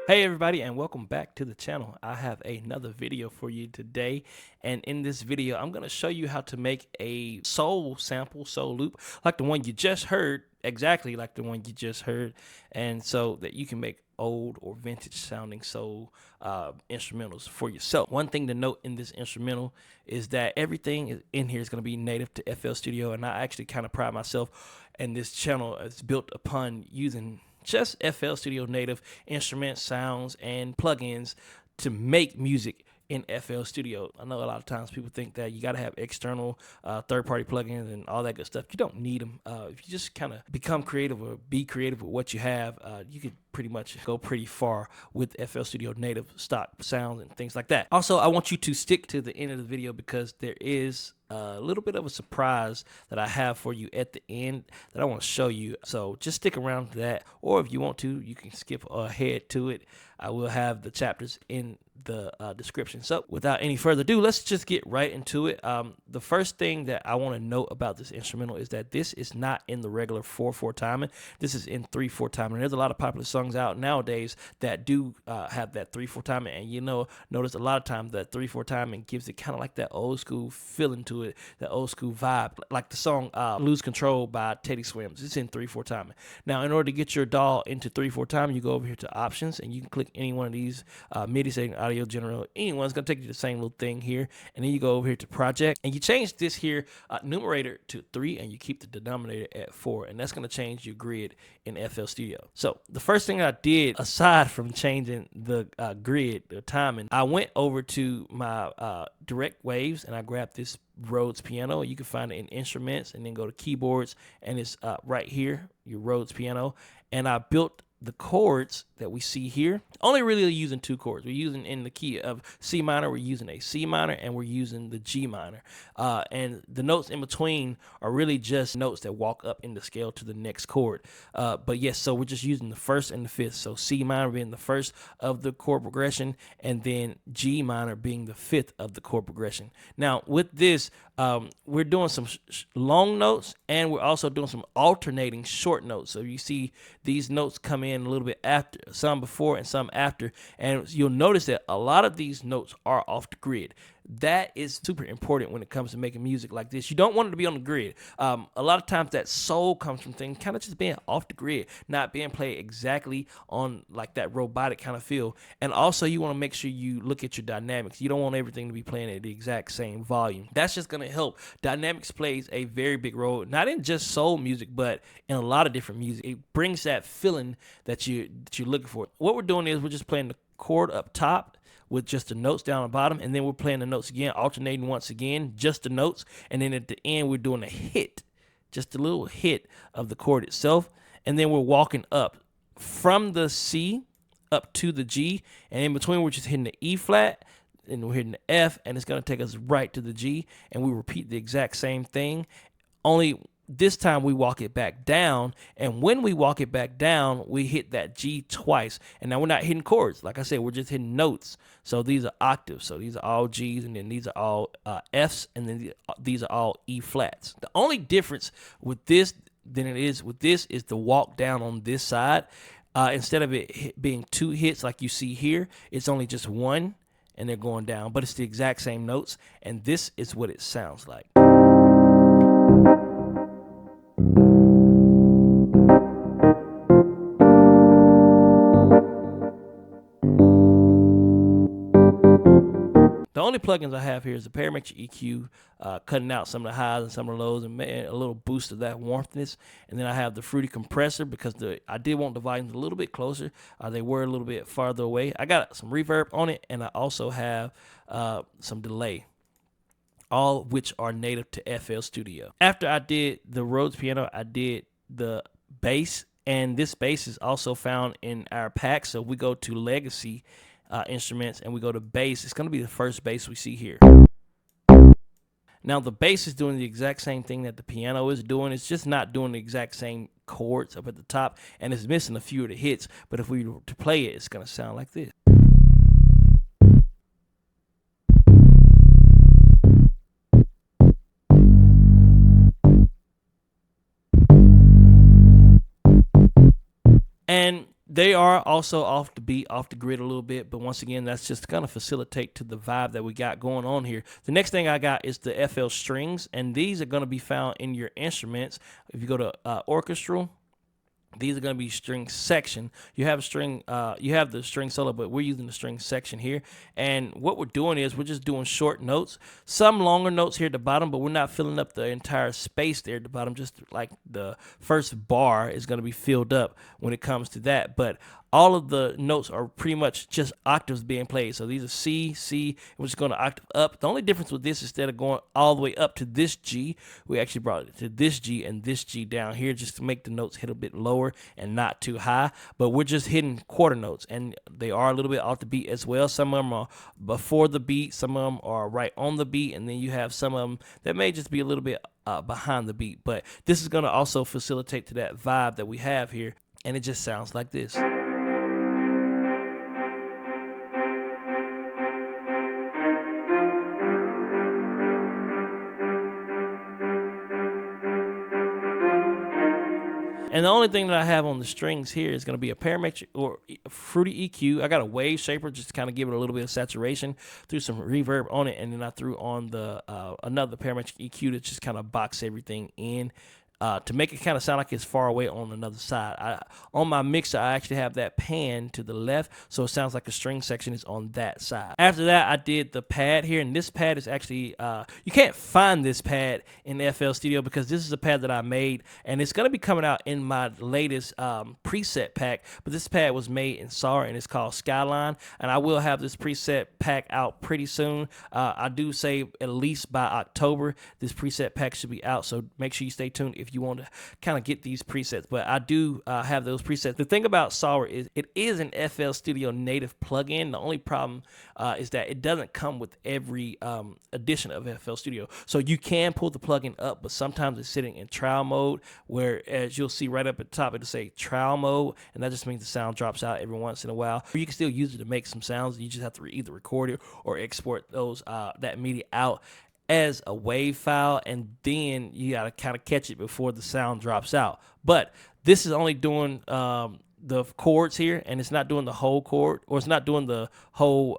Hey everybody, and welcome back to the channel. I have another video for you today, and in this video I'm going to show you how to make a soul sample, soul loop, like the one you just heard, exactly like the one you just heard, and so that you can make old or vintage sounding soul instrumentals for yourself. One thing to note in this instrumental is that everything in here is going to be native to FL Studio, and I actually kind of pride myself, and this channel is built upon using just FL Studio native instruments, sounds, and plugins to make music in FL Studio. I know a lot of times people think that you got to have external third-party plugins and all that good stuff. You don't need them. If you just kind of become creative or be creative with what you have, you could pretty much go pretty far with FL Studio native stock sounds and things like that. Also, I want you to stick to the end of the video because there is a little bit of a surprise that I have for you at the end that I want to show you. So just stick around to that, or if you want to, you can skip ahead to it. I will have the chapters in the description. So without any further ado, let's just get right into it. The first thing that I want to note about this instrumental is that this is not in the regular 4/4 timing. This is in 3/4 timing. And there's a lot of popular songs out nowadays that do have that 3/4 timing, and notice a lot of times that 3/4 timing gives it kind of like that old school feeling to it, that old school vibe, like the song Lose Control by Teddy Swims. It's in 3/4 timing. Now, in order to get your DAW into 3/4 timing, you go over here to options and you can click any one of these MIDI setting, audio general, anyone's gonna take you to the same little thing here, and then you go over here to project and you change this here numerator to 3 and you keep the denominator at 4, and that's gonna change your grid in FL Studio. So the first thing I did, aside from changing the grid, the timing, I went over to my direct waves and I grabbed this Rhodes Piano. You can find it in instruments and then go to keyboards, and it's right here, your Rhodes Piano, and I built the chords that we see here. Only really using two chords. We're using in the key of C minor, we're using a C minor, and we're using the G minor. And the notes in between are really just notes that walk up in the scale to the next chord. But yes, so we're just using the first and the fifth. So C minor being the first of the chord progression, and then G minor being the fifth of the chord progression. Now with this, we're doing some long notes, and we're also doing some alternating short notes. So you see these notes come in a little bit after, some before and some after, and you'll notice that a lot of these notes are off the grid. That is super important when it comes to making music like this. You don't want it to be on the grid. A lot of times that soul comes from things kind of just being off the grid, not being played exactly on like that robotic kind of feel. And also you want to make sure you look at your dynamics. You don't want everything to be playing at the exact same volume. That's just going to help. Dynamics plays a very big role, not in just soul music, but in a lot of different music. It brings that feeling that you're looking for. What we're doing is we're just playing the chord up top with just the notes down the bottom, and then we're playing the notes again, alternating once again, just the notes, and then at the end we're doing a hit, just a little hit of the chord itself, and then we're walking up from the C up to the G, and in between we're just hitting the E flat, and we're hitting the F, and it's going to take us right to the G, and we repeat the exact same thing, only this time we walk it back down, and when we walk it back down, we hit that G twice. And now we're not hitting chords. Like I said, we're just hitting notes. So these are octaves. So these are all Gs, and then these are all Fs, and then these are all E flats. The only difference with this than it is with this is the walk down on this side. Instead of it being two hits like you see here, it's only just one, and they're going down. But it's the exact same notes, and this is what it sounds like. The only plugins I have here is the Parametric EQ, cutting out some of the highs and some of the lows and a little boost of that warmthness. And then I have the Fruity Compressor because I did want the volumes a little bit closer. They were a little bit farther away. I got some reverb on it, and I also have some delay, all of which are native to FL Studio. After I did the Rhodes Piano, I did the bass, and this bass is also found in our pack. So we go to Legacy instruments and we go to bass. It's going to be the first bass we see here. Now the bass is doing the exact same thing that the piano is doing. It's just not doing the exact same chords up at the top, and it's missing a few of the hits. But if we were to play it, it's going to sound like this. And They are also off the beat, off the grid a little bit, but once again, that's just gonna facilitate to the vibe that we got going on here. The next thing I got is the FL strings, and these are gonna be found in your instruments. If you go to orchestral, these are going to be string section. You have a string, you have the string solo, but we're using the string section here. And what we're doing is we're just doing short notes, some longer notes here at the bottom, but we're not filling up the entire space there at the bottom. Just like the first bar is going to be filled up when it comes to that. But all of the notes are pretty much just octaves being played. So these are C, C, we're just going to octave up. The only difference with this, instead of going all the way up to this G, we actually brought it to this G and this G down here just to make the notes hit a bit lower and not too high. But we're just hitting quarter notes, and they are a little bit off the beat as well. Some of them are before the beat, some of them are right on the beat, and then you have some of them that may just be a little bit behind the beat. But this is going to also facilitate to that vibe that we have here, and it just sounds like this. And the only thing that I have on the strings here is going to be a parametric or fruity EQ. I got a wave shaper just to kind of give it a little bit of saturation, threw some reverb on it, and then I threw on the another parametric EQ to just kind of box everything in. To make it kind of sound like it's far away on another side. On my mixer, I actually have that pan to the left, so it sounds like the string section is on that side. After that, I did the pad here, and this pad is actually, you can't find this pad in FL Studio because this is a pad that I made, and it's going to be coming out in my latest preset pack, but this pad was made in SAW, and it's called Skyline, and I will have this preset pack out pretty soon. I do say at least by October, this preset pack should be out, so make sure you stay tuned if you want to kind of get these presets. But I do have those presets. The thing about SAW is it is an FL Studio native plugin. The only problem is that it doesn't come with every edition of FL Studio. So you can pull the plugin up, but sometimes it's sitting in trial mode, where as you'll see right up at the top, it'll say trial mode, and that just means the sound drops out every once in a while. You can still use it to make some sounds. You just have to either record it or export those that media out as a wave file, and then you gotta kind of catch it before the sound drops out. But this is only doing the chords here, and it's not doing the whole chord, or it's not doing the whole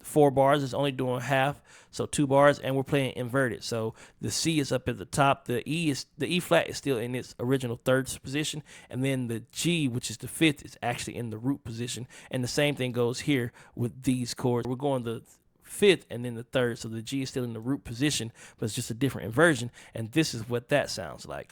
4 bars. It's only doing half, so 2 bars, and we're playing inverted. So the C is up at the top, the E flat is still in its original 3rd position, and then the G, which is the 5th, is actually in the root position. And the same thing goes here with these chords. We're going the 5th and then the 3rd, so the G is still in the root position, but it's just a different inversion, and this is what that sounds like.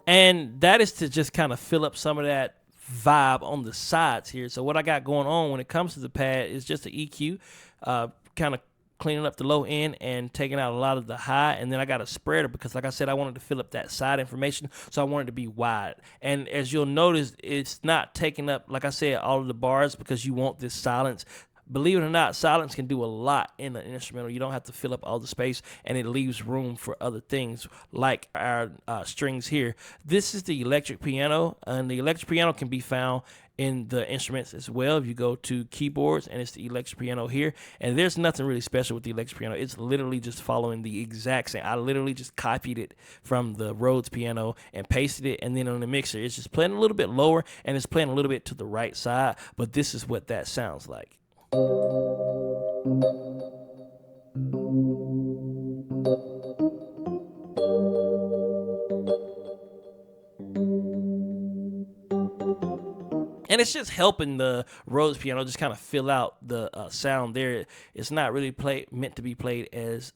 And that is to just kind of fill up some of that vibe on the sides here. So what I got going on when it comes to the pad is just the EQ, kind of cleaning up the low end and taking out a lot of the high, and then I got a spreader because, like I said, I wanted to fill up that side information, so I wanted to be wide. And as you'll notice, it's not taking up, like I said, all of the bars because you want this silence. Believe it or not, silence can do a lot in an instrumental. You don't have to fill up all the space, and it leaves room for other things like our strings here. This is the electric piano, and the electric piano can be found in the instruments as well. If you go to keyboards, and it's the electric piano here, and there's nothing really special with the electric piano. It's literally just following the exact same. I literally just copied it from the Rhodes Piano and pasted it, and then on the mixer it's just playing a little bit lower, and it's playing a little bit to the right side, but this is what that sounds like. And it's just helping the Rhodes Piano just kind of fill out the sound there. It's not really meant to be played as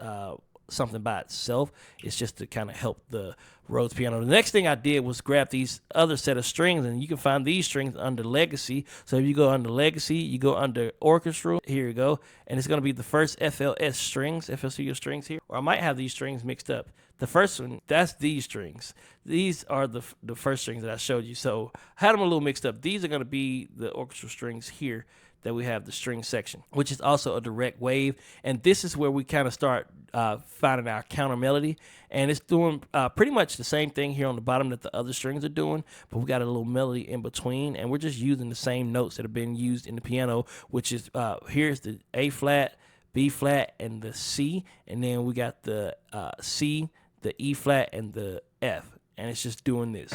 something by itself. It's just to kind of help the Rhodes Piano. The next thing I did was grab these other set of strings, and you can find these strings under Legacy. So if you go under Legacy, you go under Orchestral. Here you go. And it's going to be the first FLS strings, FL Studio strings here. Or I might have these strings mixed up. The first one, that's these strings. These are the first strings that I showed you. So I had them a little mixed up. These are going to be the orchestral strings here that we have the string section, which is also a direct wave. And this is where we kind of start finding our counter melody. And it's doing pretty much the same thing here on the bottom that the other strings are doing, but we got a little melody in between, and we're just using the same notes that have been used in the piano, which is here's the A flat, B flat, and the C, and then we got the C, the E flat, and the F, and it's just doing this.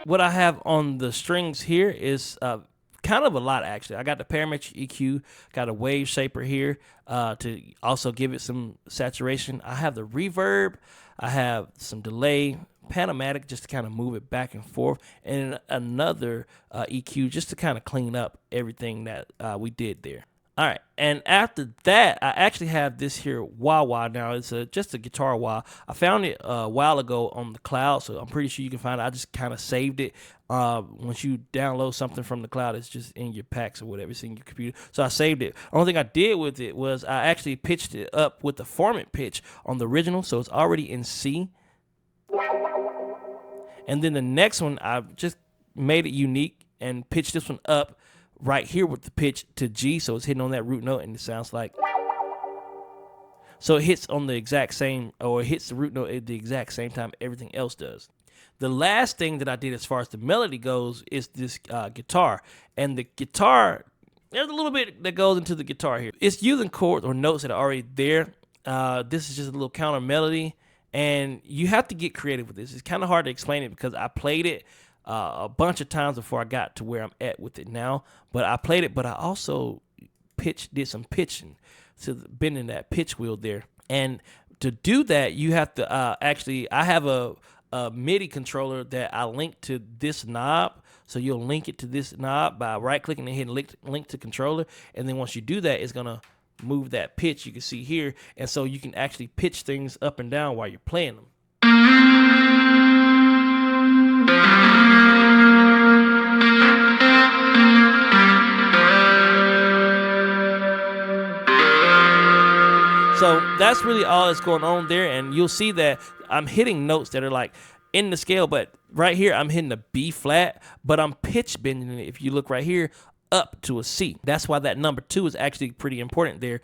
What I have on the strings here is kind of a lot, actually. I got the parametric EQ, got a wave shaper here to also give it some saturation. I have the reverb, I have some delay, Panomatic just to kind of move it back and forth, and another EQ just to kind of clean up everything that we did there. All right, and after that, I actually have this here wah-wah now. It's just a guitar wah. I found it a while ago on the cloud, so I'm pretty sure you can find it. I just kind of saved it. Once you download something from the cloud, it's just in your packs or whatever. It's in your computer. So I saved it. Only thing I did with it was I actually pitched it up with the formant pitch on the original, so it's already in C. And then the next one, I just made it unique and pitched this one up right here with the pitch to G, so it's hitting on that root note, and it sounds like, so it hits on the exact same, or it hits the root note at the exact same time everything else does. The last thing that I did as far as the melody goes is this guitar, and the guitar, there's a little bit that goes into the guitar here. It's using chords or notes that are already there. This is just a little counter melody, and you have to get creative with this. It's kind of hard to explain it because I played it a bunch of times before I got to where I'm at with it now. But I played it, but I also did some pitching, so bending that pitch wheel there. And to do that, you have to actually, I have a MIDI controller that I link to this knob. So you'll link it to this knob by right-clicking and hitting link to controller. And then once you do that, it's going to move that pitch you can see here. And so you can actually pitch things up and down while you're playing them. So that's really all that's going on there, and you'll see that I'm hitting notes that are like in the scale, but right here I'm hitting a B flat, but I'm pitch bending it, if you look right here, up to a C. That's why that number 2 is actually pretty important there.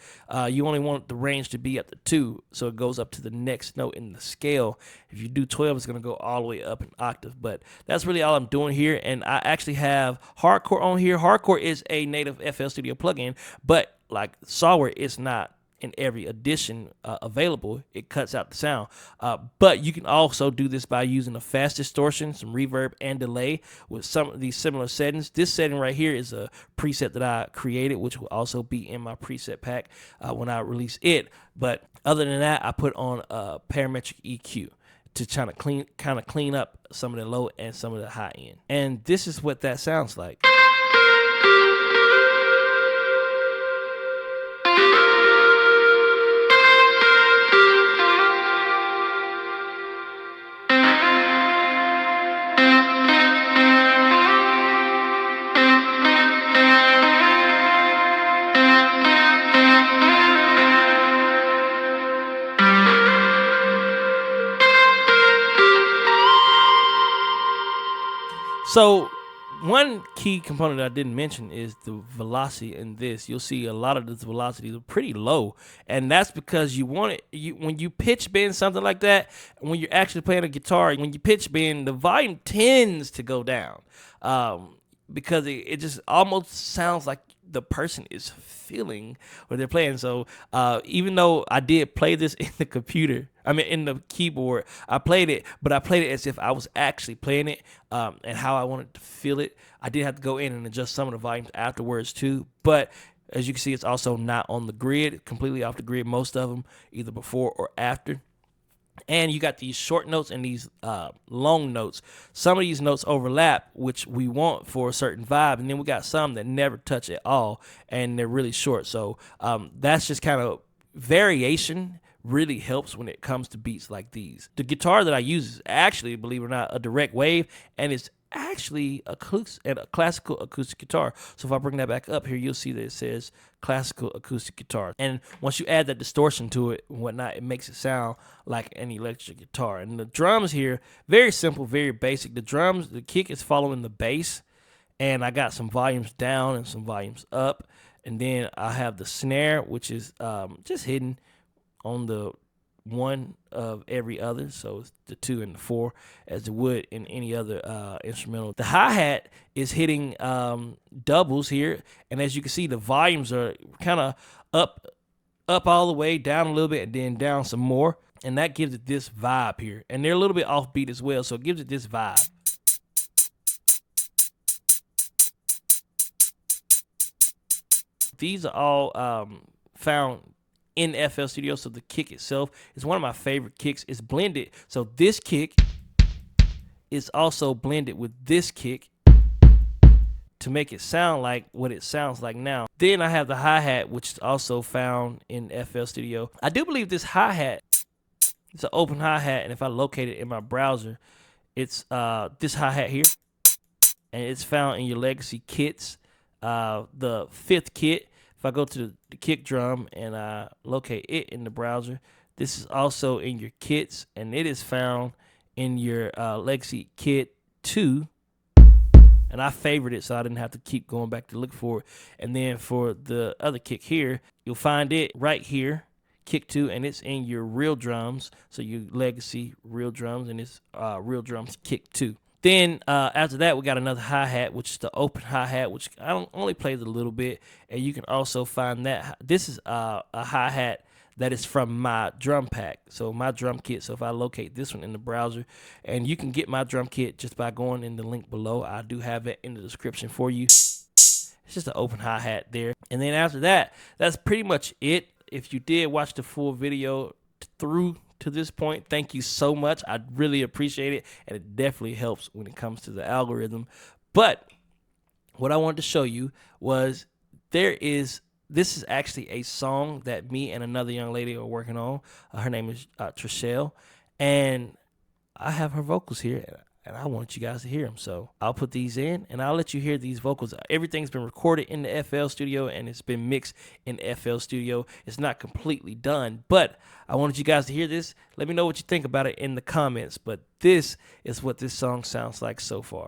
You only want the range to be at the 2, so it goes up to the next note in the scale. If you do 12, it's going to go all the way up an octave, but that's really all I'm doing here, and I actually have Hardcore on here. Hardcore is a native FL Studio plugin, but like software, it's not in every edition available. It cuts out the sound, but you can also do this by using a fast distortion, some reverb, and delay with some of these similar settings. This setting right here is a preset that I created, which will also be in my preset pack when I release it. But other than that, I put on a parametric EQ to kind of clean up some of the low and some of the high end. And this is what that sounds like. So one key component I didn't mention is the velocity in this. You'll see a lot of this velocity is pretty low, and that's because you want it. When you pitch bend something like that, when you're actually playing a guitar, when you pitch bend, the volume tends to go down because it just almost sounds like the person is feeling what they're playing. So even though I did play this in the computer, in the keyboard, I played it, but I played it as if I was actually playing it and how I wanted to feel it. I did have to go in and adjust some of the volumes afterwards too, but as you can see, it's also not on the grid, completely off the grid, most of them, either before or after. And you got these short notes and these long notes. Some of these notes overlap, which we want for a certain vibe. And then we got some that never touch at all, and they're really short. So that's just kind of variation really helps when it comes to beats like these. The guitar that I use is actually, believe it or not, a direct wave, and it's actually a classical acoustic guitar. So if I bring that back up here, you'll see that it says classical acoustic guitar. And once you add that distortion to it and whatnot, it makes it sound like an electric guitar. And the drums here, very simple, very basic. The drums, the kick is following the bass, and I got some volumes down and some volumes up. And then I have the snare, which is just hidden on the one of every other, so it's the 2 and the 4 as it would in any other instrumental. The hi-hat is hitting doubles here, and as you can see, the volumes are kind of up all the way, down a little bit, and then down some more, and that gives it this vibe here. And they're a little bit offbeat as well, so it gives it this vibe. These are all found in FL Studio, so the kick itself is one of my favorite kicks. It's blended, so this kick is also blended with this kick to make it sound like what it sounds like now. Then I have the hi-hat, which is also found in FL Studio. I do believe this hi-hat is an open hi-hat, and if I locate it in my browser, it's this hi-hat here, and it's found in your legacy kits. The 5th kit, if I go to the kick drum and I locate it in the browser, this is also in your kits, and it is found in your legacy kit 2. And I favored it, so I didn't have to keep going back to look for it. And then for the other kick here, you'll find it right here, kick 2, and it's in your real drums. So your legacy real drums, and it's real drums kick 2. Then after that, we got another hi-hat, which is the open hi-hat, which I only played a little bit. And you can also find that. This is a hi-hat that is from my drum pack, so my drum kit. So if I locate this one in the browser, and you can get my drum kit just by going in the link below. I do have it in the description for you. It's just an open hi-hat there. And then after that, that's pretty much it. If you did watch the full video through to this point, thank you so much. I really appreciate it, and it definitely helps when it comes to the algorithm. But what I wanted to show you was this is actually a song that me and another young lady are working on. Her name is Trishelle, and I have her vocals here, and I want you guys to hear them. So I'll put these in, and I'll let you hear these vocals. Everything's been recorded in the FL Studio, and it's been mixed in FL Studio. It's not completely done, but I wanted you guys to hear this. Let me know what you think about it in the comments. But this is what this song sounds like so far.